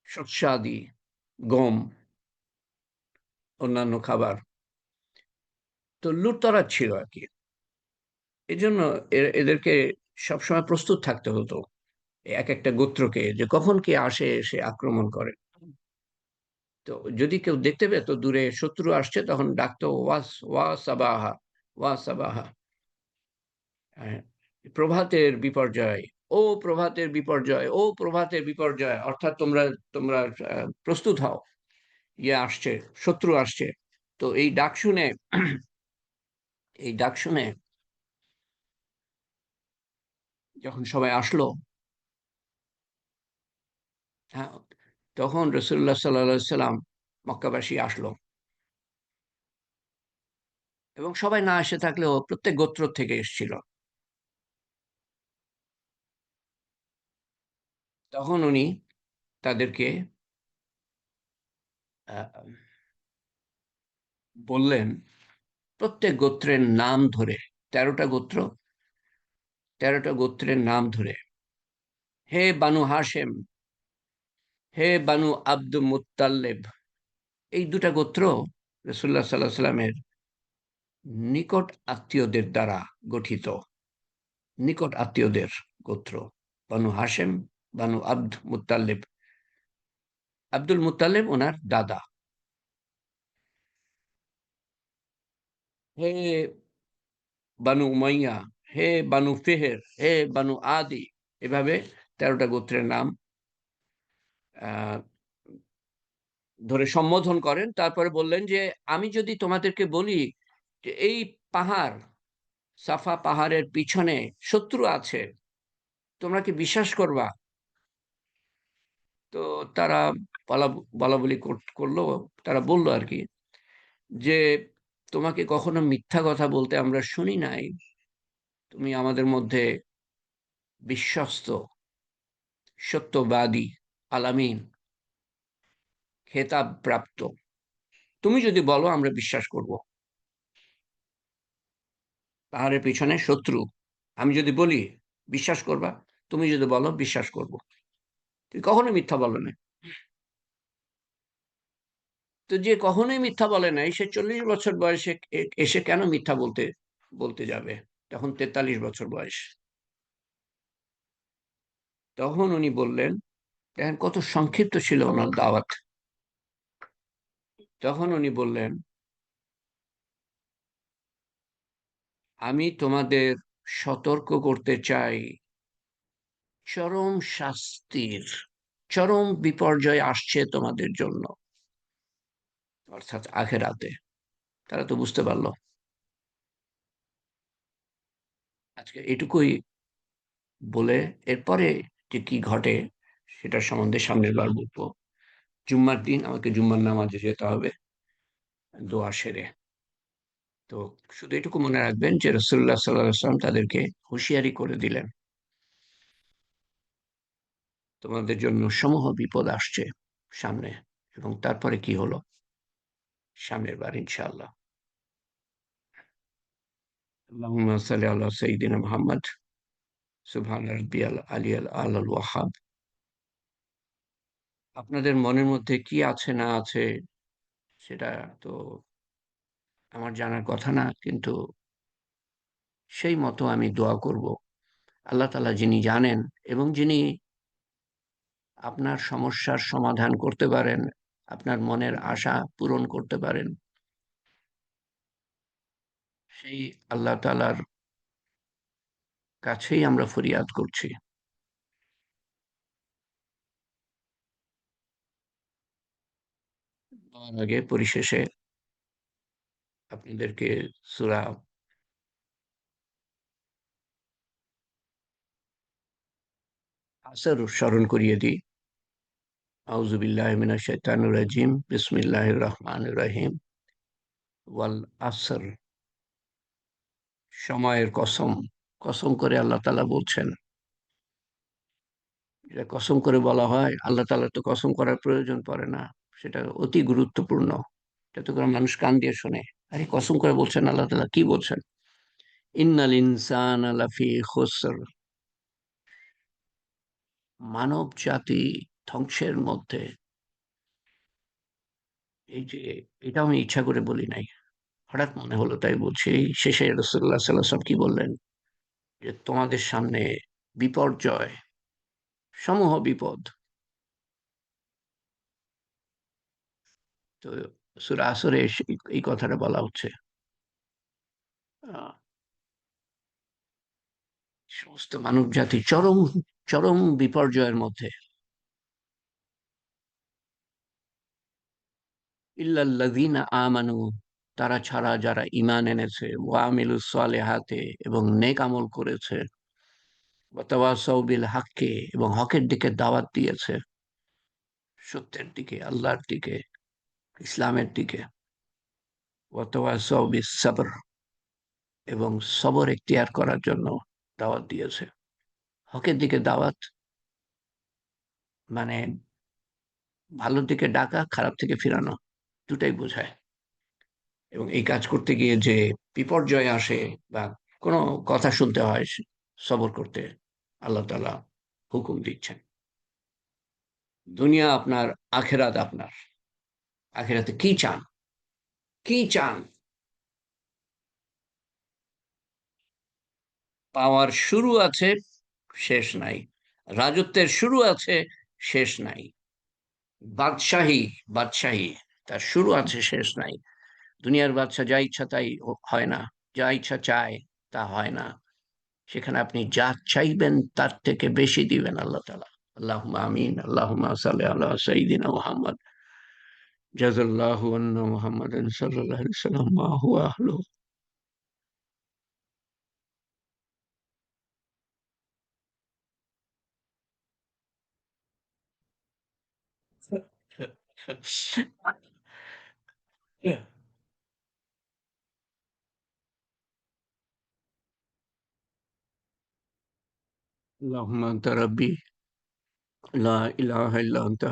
শস্যাদি, গম, অন্যান্য খাবার। তো লুটতরাজ ছিল আর কি। এই জন্য এদেরকে সবসময় প্রস্তুত থাকতে হতো, এক একটা গোত্রকে, যে কখন কে আসে এসে আক্রমণ করে। তো যদি কেউ দেখতে পেত দূরে শত্রু আসছে, তখন ডাকতো ওয়াস, ওয়া সাবাহা, ওয়া সাবাহা, হ্যাঁ, প্রভাতের বিপর্যয়, ও প্রভাতের বিপর্যয়, ও প্রভাতের বিপর্যয়, অর্থাৎ তোমরা তোমরা প্রস্তুত হও, ইয়ে আসছে, শত্রু আসছে। তো এই ডাক শুনে, এই ডাক শুনে যখন সবাই আসলো, হ্যাঁ, তখন রসুল্লাহ সাল্লাহ সাল্লাম, মক্কাবাসী আসলো, এবং সবাই না এসে থাকলেও প্রত্যেক গোত্র থেকে এসেছিল। তখন উনি তাদেরকে আহ, বললেন প্রত্যেক গোত্রের নাম ধরে, 13টা গোত্র, 13টা গোত্রের নাম ধরে, হে বানু হাশেম, হে বানু আব্দুল মুত্তাল্লেব। এই দুটা গোত্র রসুল্লাহ সাল্লাহ সাল্লামের নিকট আত্মীয়দের দ্বারা গঠিত, নিকট আত্মীয়দের গোত্র, বানু হাশেম, বানু আব্দ মুত্তাল্লেব। আব্দুল মুত্তালেব ওনার দাদা। হে বানু উমাইয়া, হে বানু ফেহের, হে বানু আদি, এভাবে 13টা গোত্রের নাম আহ ধরে সম্বোধন করেন। তারপরে বললেন যে আমি যদি তোমাদেরকে বলি যে এই পাহাড়, সাফা পাহাড়ের পিছনে শত্রু আছে, তোমরা কি বিশ্বাস করবা? তো তারা বলা বলা বলি করলো, তারা বললো আর কি, যে তোমাকে কখনো মিথ্যা কথা বলতে আমরা শুনি নাই। তুমি আমাদের মধ্যে বিশ্বস্ত, সত্যবাদী, আলামিন, খেতাব প্রাপ্ত। তুমি যদি বলো আমরা বিশ্বাস করব। পাহাড়ের পিছনে শত্রু, আমি যদি বলি বিশ্বাস করবা, তুমি যদি বলো বিশ্বাস করব। তুমি কখনোই মিথ্যা বলো না। তো যে কখনোই মিথ্যা বলে নাই, সে 40 বছর বয়সে এসে কেন মিথ্যা বলতে বলতে যাবে? তখন 43 বছর বয়স। তখন উনি বললেন, দেখেন কত সংক্ষিপ্ত ছিল ওনার দাওয়াত। তখন উনি বললেন, আমি তোমাদের সতর্ক করতে চাই চরম শাস্তির, চরম বিপর্যয় আসছে তোমাদের জন্য, অর্থাৎ আখেরাতে। তারা তো বুঝতে পারলো। আজকে এটুকুই বলে এরপরে যে কি ঘটে সেটা সম্বন্ধে সামনের বার বলবো। জুম্মার দিন আমাকে জুম্মার নামাজে যেতে হবে দোয়া সেরে। তো শুধু এটুকু মনে রাখবেন যে রসুল্লাহ সাল্লাম তাদেরকে হুঁশিয়ারি করে দিলেন, তোমাদের জন্য সমূহ বিপদ আসছে সামনে। এবং তারপরে কি হলো সামনের বার ইনশাআল্লাহ। আল্লাহুম্মা সাল্লি আলা সাইয়্যিদিনা মুহাম্মদ। সুবহান রাব্বিয়াল আলিয়াল আলাল ওয়াহাব। আপনাদের মনের মধ্যে কি আছে না আছে সেটা তো আমার জানার কথা না, কিন্তু সেই মতো আমি দোয়া করব। আল্লাহ তাআলা যিনি জানেন এবং যিনি আপনার সমস্যার সমাধান করতে পারেন, আপনার মনের আশা পূরণ করতে পারেন, সেই আল্লাহ তাআলার কাছেই আমরা ফরিয়াদ করছি। তার আগে পরিশেষে আপনাদেরকে সূরা আসর স্মরণ করিয়ে দিই। আউযু বিল্লাহি মিনাশ শাইতানির রাজিম। বিসমিল্লাহির রহমানির রহিম। ওয়াল আসর, সময়ের কসম। কসম করে আল্লাহ তাআলা বলছেন। এটা কসম করে বলা হয়, আল্লাহ তাআলার তো কসম করার প্রয়োজন পড়ে না। সেটা অতি গুরুত্বপূর্ণ। এটা তো কোনো মানুষ কান দিয়ে শোনে। আরে কসম করে বলছেন আল্লাহ তাআলা, কি বলছেন? ইন্নাল ইনসানা লাফি খুসর, মানব জাতি ধ্বংসের মধ্যে। এই যে, এটা আমি ইচ্ছা করে বলি নাই, হঠাৎ মনে হলো তাই বলছি। এই শেষে রাসূলুল্লাহ সাল্লাল্লাহু আলাইহি ওয়াসাল্লাম কি বললেন? যে তোমাদের সামনে বিপর্যয়, সমূহ বিপদ। তো সূরা আসরে এই কথাটা বলা হচ্ছে। আহ, সমস্ত মানব জাতি চরম চরম বিপর্যয়ের মধ্যে। ইল্লাল্লাযীনা আমানু, তারা ছাড়া যারা ঈমান এনেছে, ওয়া আমিলুস সালিহাতি, এবং নেক আমল করেছে, ওয়া তাওয়াসাউ বিল হাক্কি, এবং হকের দিকে দাওয়াত দিয়েছে, সত্যের দিকে, আল্লাহর দিকে, ইসলামের দিকে, ওয়া তাওয়াসাউ বিস সাবর, এবং সবর এখতিয়ার করার জন্য দাওয়াত দিয়েছে। হকের দিকে দাওয়াত মানে ভালোর দিকে ডাকা, খারাপ থেকে ফিরানো, দুটাই বোঝায়। এবং এই কাজ করতে গিয়ে যে বিপর্যয় আসে বা কোনো কথা শুনতে হয়, সবর করতে আল্লাহ তাআলা হুকুম দিচ্ছেন। দুনিয়া আপনার, আখেরাত আপনার। আখেরাতে কি চান? কি চান? পাওয়ার শুরু আছে, শেষ নাই। রাজত্বের শুরু আছে, শেষ নাই। বাদশাহী, বাদশাহী, তার শুরু আছে, শেষ নাই। দুনিয়ার বাদশা যা ইচ্ছা তাই হয় না, যা ইচ্ছা চায় তা হয় না। সেখানে আপনি যা চাইবেন তার থেকে বেশি দিবেন আল্লাহ তাআলা। আল্লাহুম্মা আমিন। আল্লাহুম্মা সাল্লি আলা সাইয়্যিদিনা মুহাম্মদ। জাযাল্লাহু আন্না মুহাম্মাদান সাল্লাল্লাহু আলাইহি ওয়াসাল্লাম মা হুয়া আহলুহু। اللهم أنت ربي لا إله إلا أنت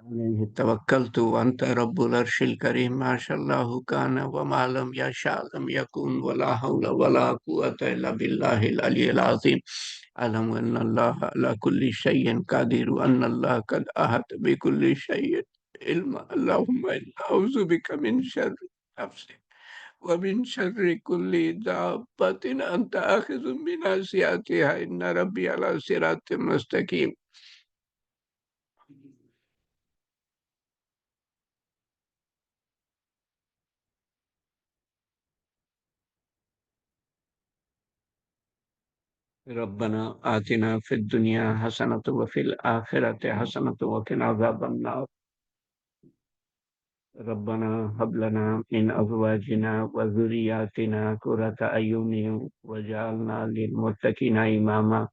عليه توكلت وأنت رب العرش الكريم ما شاء الله كان وما لم يشاء لم يكن ولا حول ولا قوة إلا بالله العلي العظيم أعلم أن الله على كل شيء قدير وأن الله قد أحاط بكل شيء علما اللهم إنا أعوذ بك من شر نفسي ومن شر كل دابة أنت آخذ بناصيتها إن ربي على صراط مستقيم ربنا آتنا في الدنيا حسنة وفي الآخرة حسنة وقنا عذاب النار ربنا هب لنا من أزواجنا وذرياتنا قرة أعين واجعلنا للمتقين إماما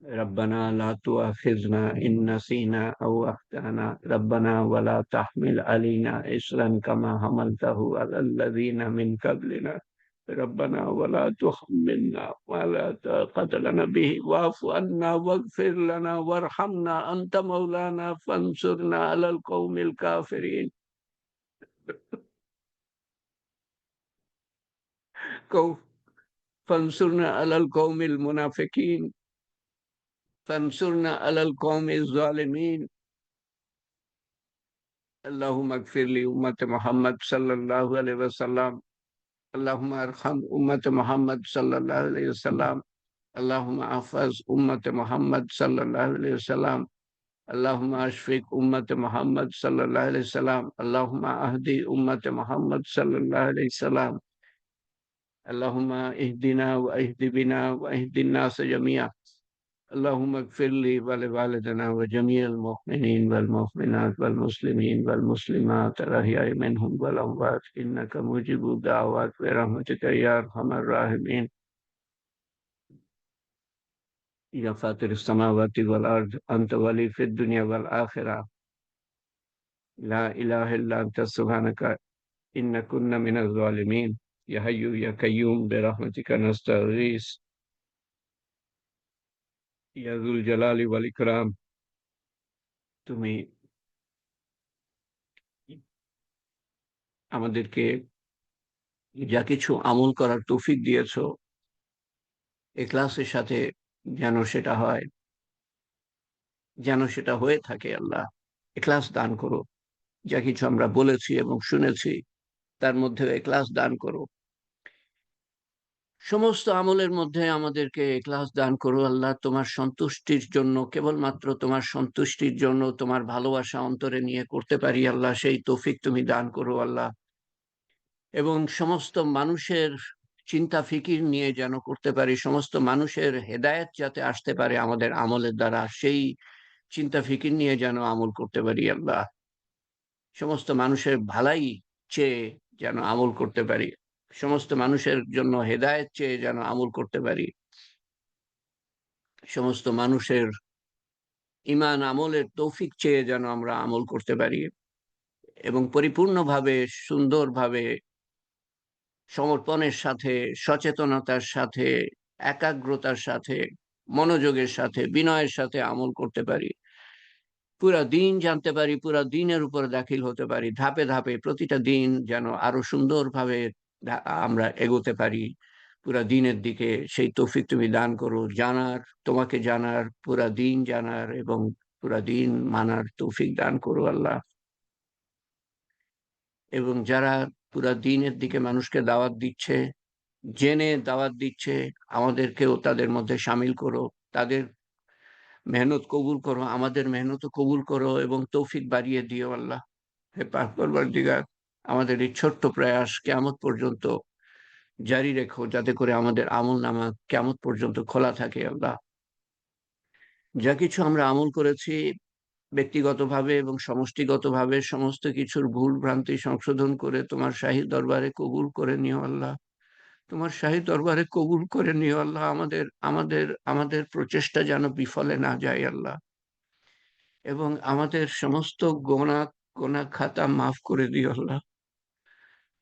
ربنا لا تؤاخذنا إن نسينا أو أخطأنا ربنا ولا تحمل علينا إصرا كما حملته على الذين من قبلنا ربنا ولا تحملنا ولا طاقة لنا به واعف عنا واغفر لنا وارحمنا أنت مولانا فانصرنا على القوم الكافرين كو- فانصرنا على القوم المنافقين فانصرنا على القوم الظالمين اللهم اغفر لأمة محمد صلى الله عليه وسلم اللهم ارحم أمة محمد صلى الله عليه وسلم اللهم احفظ أمة محمد صلى الله عليه وسلم اللهم اشفق أمة محمد صلى الله عليه وسلم اللهم اهدي أمة محمد صلى الله عليه وسلم اللهم اهدنا واهد بنا واهد الناس جميعا اللهم اغفر لي ولوالدنا وجميع المؤمنين والمؤمنات والمسلمين والمسلمات الأحياء منهم والأموات إنك مجيب الدعوات برحمتك يا أرحم الراحمين يا فاطر السماوات والأرض أنت ولي في الدنيا والآخرة لا إله إلا أنت سبحانك إن كنا من الظالمين يا حي يا قيوم برحمتك نستغيث يا ذو الجلال والإكرام তুমি আমাদেরকে যা কিছু আমল করার তৌফিক দিয়েছো ইখলাসের সাথে যেন সেটা হয়, যেন সেটা হয়ে থাকে আল্লাহ। ইখলাস দান করো। যা কিছু আমরা বলেছি এবং শুনেছি তার মধ্যে ইখলাস দান করো। সমস্ত আমলের মধ্যে আমাদেরকে ইখলাস দান করো আল্লাহ। তোমার সন্তুষ্টির জন্য, কেবলমাত্র তোমার সন্তুষ্টির জন্য, তোমার ভালোবাসা অন্তরে নিয়ে করতে পারি আল্লাহ, সেই তৌফিক তুমি দান করো আল্লাহ। এবং সমস্ত মানুষের চিন্তা ফিকির নিয়ে যেন করতে পারি, সমস্ত মানুষের হেদায়েত যাতে আসতে পারে আমাদের আমলের দ্বারা, সেই চিন্তা ফিকির নিয়ে যেন আমল করতে পারি আল্লাহ। সমস্ত মানুষের ভালাই চেয়ে যেন আমল করতে পারি, সমস্ত মানুষের জন্য হেদায়েত চেয়ে যেন আমল করতে পারি, সমস্ত মানুষের ঈমান আমলের তৌফিক চেয়ে যেন আমরা আমল করতে পারি এবং পরিপূর্ণভাবে, সুন্দরভাবে, সমর্পণের সাথে, সচেতনতার সাথে, একাগ্রতার সাথে, মনোযোগের সাথে, বিনয়ের সাথে আমল করতে পারি, পুরা দিন জানতে পারি, পুরা দিনের উপর দাখিল হতে পারি, ধাপে ধাপে প্রতিটা দিন যেন আরো সুন্দরভাবে আমরা এগোতে পারি পুরা দিনের দিকে। সেই তৌফিক তুমি দান করো, জানার, তোমাকে জানার, পুরা দিন জানার এবং পুরা দিন মানার তৌফিক দান করো আল্লাহ। এবং যারা পুরা দিনের দিকে মানুষকে দাওয়াত দিচ্ছে, জেনে দাওয়াত দিচ্ছে, আমাদেরকেও তাদের মধ্যে সামিল করো। তাদের মেহনত কবুল করো, আমাদের মেহনত কবুল করো এবং তৌফিক বাড়িয়ে দিও আল্লাহ। হে পাক পরওয়ারদিগার, আমাদের এই ছোট্ট প্রয়াস কিয়ামত পর্যন্ত জারি রেখো, যাতে করে আমাদের আমল নামা কিয়ামত পর্যন্ত খোলা থাকে আল্লাহ। যা কিছু আমরা আমল করেছি ব্যক্তিগতভাবে এবং সমষ্টিগতভাবে, সমস্ত কিছুর ভুল ভ্রান্তি সংশোধন করে তোমার শাহী দরবারে কবুল করে নিও আল্লাহ। তোমার শাহী দরবারে কবুল করে নিও আল্লাহ। আমাদের আমাদের আমাদের প্রচেষ্টা যেন বিফলে না যায় আল্লাহ। এবং আমাদের সমস্ত গোনা গোনা খাতা মাফ করে দিও আল্লাহ।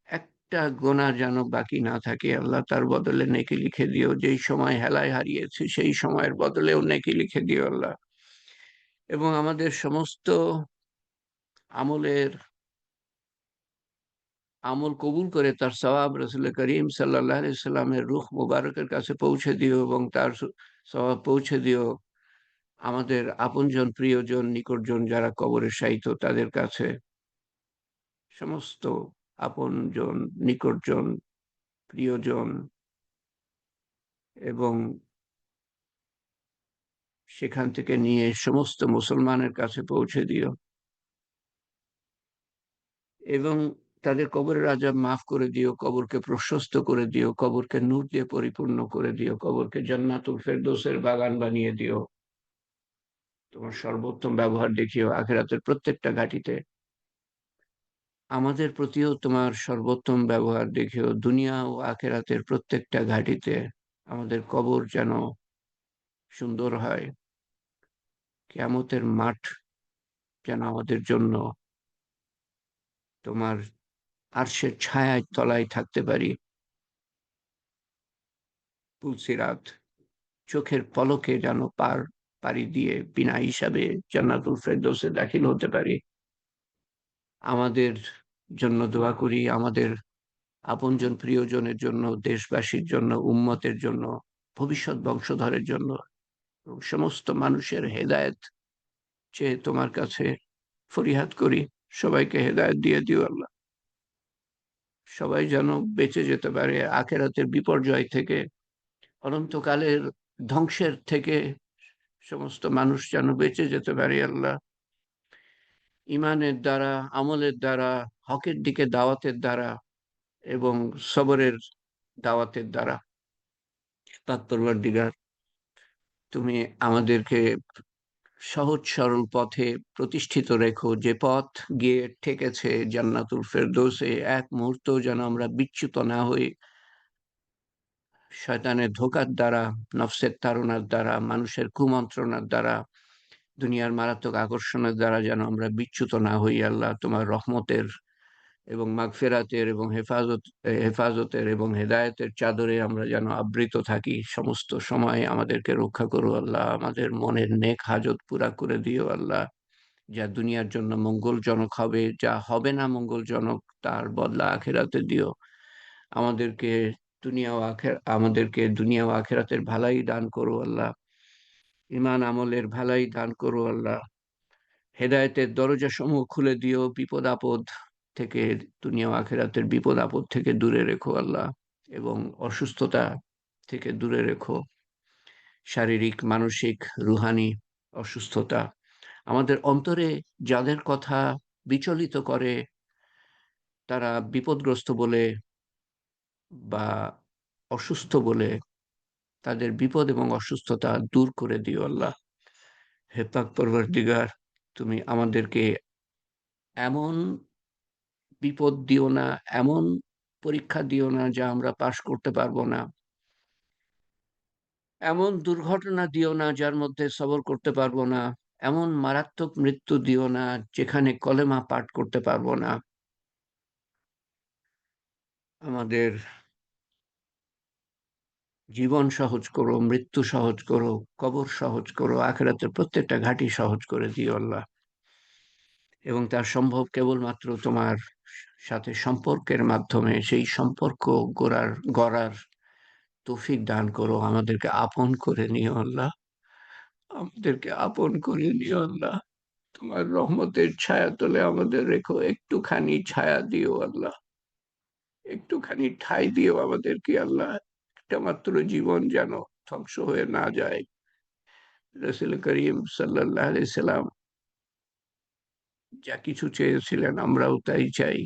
একটা গোনা যেন বাকি না থাকে আল্লাহ, তার বদলে নেকি লিখে দিও। যেই সময় হেলায় হারিয়েছি সেই সময়ের বদলেও নেকি লিখে দিও আল্লাহ। এবং আমাদের সমস্ত আমলের আমল কবুল করে তার সওয়াব রাসূল করিম সাল্লাল্লাহু আলাইহি সাল্লামের রূহ মুবারকের কাছে পৌঁছে দিও এবং তার সওয়াব পৌঁছে দিও আমাদের আপনজন, প্রিয়জন, নিকটজন যারা কবরে শায়িত তাদের কাছে। সমস্ত আপনজন, নিকটজন, প্রিয়জন এবং সেখান থেকে নিয়ে সমস্ত মুসলমানের কাছে পৌঁছে দিও এবং তাদের কবরের আযাব মাফ করে দিও, কবরকে প্রশস্ত করে দিও, কবরকে নূর দিয়ে পরিপূর্ণ করে দিও, কবরকে জান্নাতুল ফেরদৌসের বাগান বানিয়ে দিও। তোমার সর্বোত্তম ব্যবহার দেখিও আখিরাতের প্রত্যেকটা ঘাঁটিতে। আমাদের প্রতিও তোমার সর্বোত্তম ব্যবহার দেখিও দুনিয়া ও আখিরাতের প্রত্যেকটা ঘাঁটিতে। আমাদের কবর যেন সুন্দর হয়, কিয়ামতের মাঠ যেন আমাদের জন্য তোমার আরশের ছায়ায় তলায় থাকতে পারি। পুলসিরাত চোখের পলকে যেন পাড়ি দিয়ে বিনা হিসাবে জান্নাতুল ফেরদৌসে দাখিল হতে পারি। আমাদের জন্য দোয়া করি, আমাদের আপনজন প্রিয়জনের জন্য, দেশবাসীর জন্য, উম্মতের জন্য, ভবিষ্যৎ বংশধরের জন্য এবং সমস্ত মানুষের হেদায়েত চেয়ে তোমার কাছে ফরিয়াদ করি। সবাইকে হেদায়েত দিয়ে দিও আল্লাহ। সবাই যেন বেঁচে যেতে পারে আখেরাতের বিপর্যয় থেকে, অনন্তকালের ধ্বংসের থেকে। সমস্ত মানুষ যেন বেঁচে যেতে পারে আল্লাহ, ইমানের দ্বারা, আমলের দ্বারা, হকের দিকে দাওয়াতের দ্বারা এবং সবরের দাওয়াতের দ্বারা। পাক পরওয়ারদিগার, তুমি আমাদেরকে সহজ সরল পথে প্রতিষ্ঠিত রেখো, যে পথ গিয়ে ঠেকেছে জান্নাতুল ফেরদৌসে। এক মুহূর্ত যেন আমরা বিচ্যুত না হই শয়তানের ধোঁকার দ্বারা, নফসের তাড়নার দ্বারা, মানুষের কুমন্ত্রণার দ্বারা, দুনিয়ার মারাত্মক আকর্ষণের দ্বারা যেন আমরা বিচ্যুত না হই আল্লাহ। তোমার রহমতের এবং মাগফিরাতের এবং হেফাজতের এবং হেদায়েতের চাদরে আমরা যেন আবৃত থাকি সমস্ত সময়। আমাদেরকে রক্ষা করো আল্লাহ, আমাদের মনের নেক হাজত পুরা করে দিও আল্লাহ। যা দুনিয়ার জন্য মঙ্গলজনক হবে, যা হবে না মঙ্গলজনক তার বদলা আখেরাতে দিও। আমাদেরকে আমাদেরকে দুনিয়া ও আখেরাতের ভালাই দান করো আল্লাহ। ইমান আমলের ভালাই দান করো আল্লাহ। হেদায়েতের দরজা সমূহ খুলে দিও, বিপদ আপদ থেকে, দুনিয়া ও আখেরাতের বিপদ আপদ থেকে দূরে রেখো আল্লাহ এবং অসুস্থতা থেকে দূরে রেখো। শারীরিক, মানসিক, রুহানি অসুস্থতা আমাদের অন্তরে যাদের কথা বিচলিত করে, তারা বিপদগ্রস্ত বলে বা অসুস্থ বলে, তাদের বিপদ এবং অসুস্থতা দূর করে দিও আল্লাহ। হে পাক পরওয়ারদিগার, তুমি আমাদেরকে এমন বিপদ দিও না, এমন পরীক্ষা দিও না যা আমরা পাশ করতে পারবো না, এমন দুর্ঘটনা দিও না যার মধ্যে সবর করতে পারবো না, এমন মারাত্মক মৃত্যু দিও না যেখানে কলেমা পাঠ করতে পারবো না। আমাদের জীবন সহজ করো, মৃত্যু সহজ করো, কবর সহজ করো, আখিরাতের প্রত্যেকটা ঘাঁটি সহজ করে দিও আল্লাহ। এবং তার সম্ভব কেবলমাত্র তোমার সাথে সম্পর্কের মাধ্যমে। সেই সম্পর্ক গড়ার তৌফিক দান করো। আমাদেরকে আপন করে নিও আল্লাহ, আমাদেরকে আপন করে নিও আল্লাহ। তোমার রহমতের ছায়া তলে আমাদের রেখো, একটুখানি ছায়া দিও আল্লাহ, একটুখানি ঠাঁই দিও আমাদেরকে আল্লাহ। একটা মাত্র জীবন যেন ধ্বংস হয়ে না যায়। রাসূল করিম সাল্লাল্লাহু আলাইহি সাল্লাম যা কিছু চেয়েছিলেন আমরাও তাই চাই।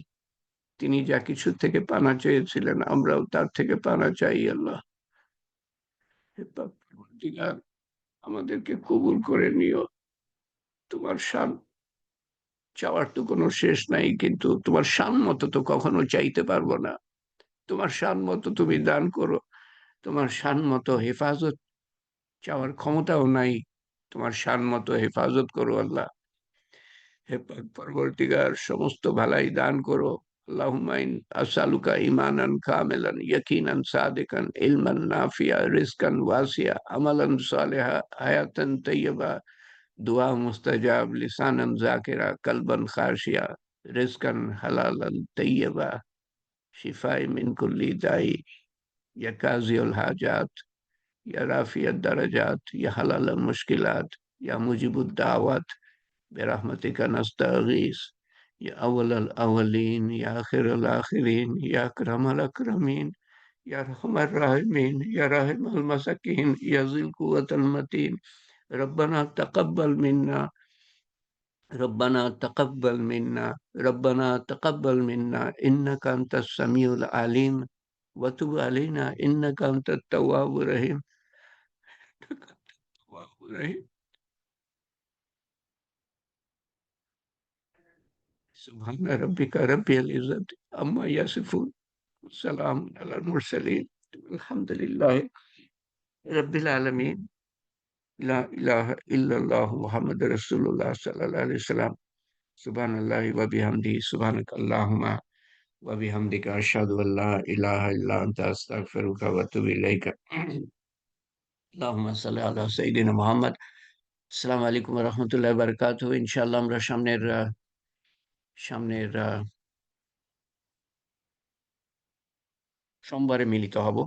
তিনি যা কিছু থেকে পানা চেয়েছিলেন আমরাও তার থেকে পানা চাই আল্লাহ। হে পাক পরওয়ারদিগার, আমাদেরকে কবুল করে নিও। তোমার শান চাওয়ার তো কোনো শেষ নাই, কিন্তু তোমার শান মতো তো কখনো চাইতে পারবো না। তোমার শান মতো তুমি দান করো, তোমার শান মতো হেফাজত চাওয়ার ক্ষমতাও নাই। তোমার শান মতো হেফাজত করো আল্লাহ। হে পাক পরবর্তীকার, সমস্ত ভালাই দান করো। আল্লাহুম্মা আসআলুকা ঈমানান কামিলান, ইয়াকিনান সাদিকান, ইলমান নাফিয়া, রিজকান ওয়াসিয়া, আমালান সালিহা, হায়াতান তাইয়্যিবা, দুআ মুস্তাজাব, লিসানান যাকিরা, কলবান খাশিয়া, রিজকান হালালান তাইয়্যিবা, শিফাই মিন কুল্লি দাই, ইয়া কাযিউল হাজাত, ইয়া রাফিয়াদ দারাজাত, ইয়া হালালাল মুশকিলাত, ইয়া মুজিবুদ দাওয়াত, برحمتك نستغيث، يا أول الأولين يا آخر الآخرين يا أكرم الأكرمين يا أرحم الراحمين يا راحم المساكين يا ذي القوة المتين. ربنا تقبل منا، ربنا تقبل منا، ربنا تقبل منا إنك أنت السميع العليم، وتب علينا إنك أنت التواب الرحيم. التواب الرحيم. سبحان ربك رب العزة عما يصفون، والسلام على المرسلين، الحمد لله رب العالمين. لا إله إلا الله محمد رسول الله صلى الله عليه وسلم. سبحان الله وبحمده، سبحانك اللهم وبحمدك، أشهد أن لا إله إلا أنت، أستغفرك وأتوب إليك. اللهم صل على سيدنا محمد. আসসালামু আলাইকুম ওয়া রাহমাতুল্লাহি ওয়া বারাকাতুহু। ইনশাআল্লাহ আমরা সামনের সোমবারে মিলিত হব।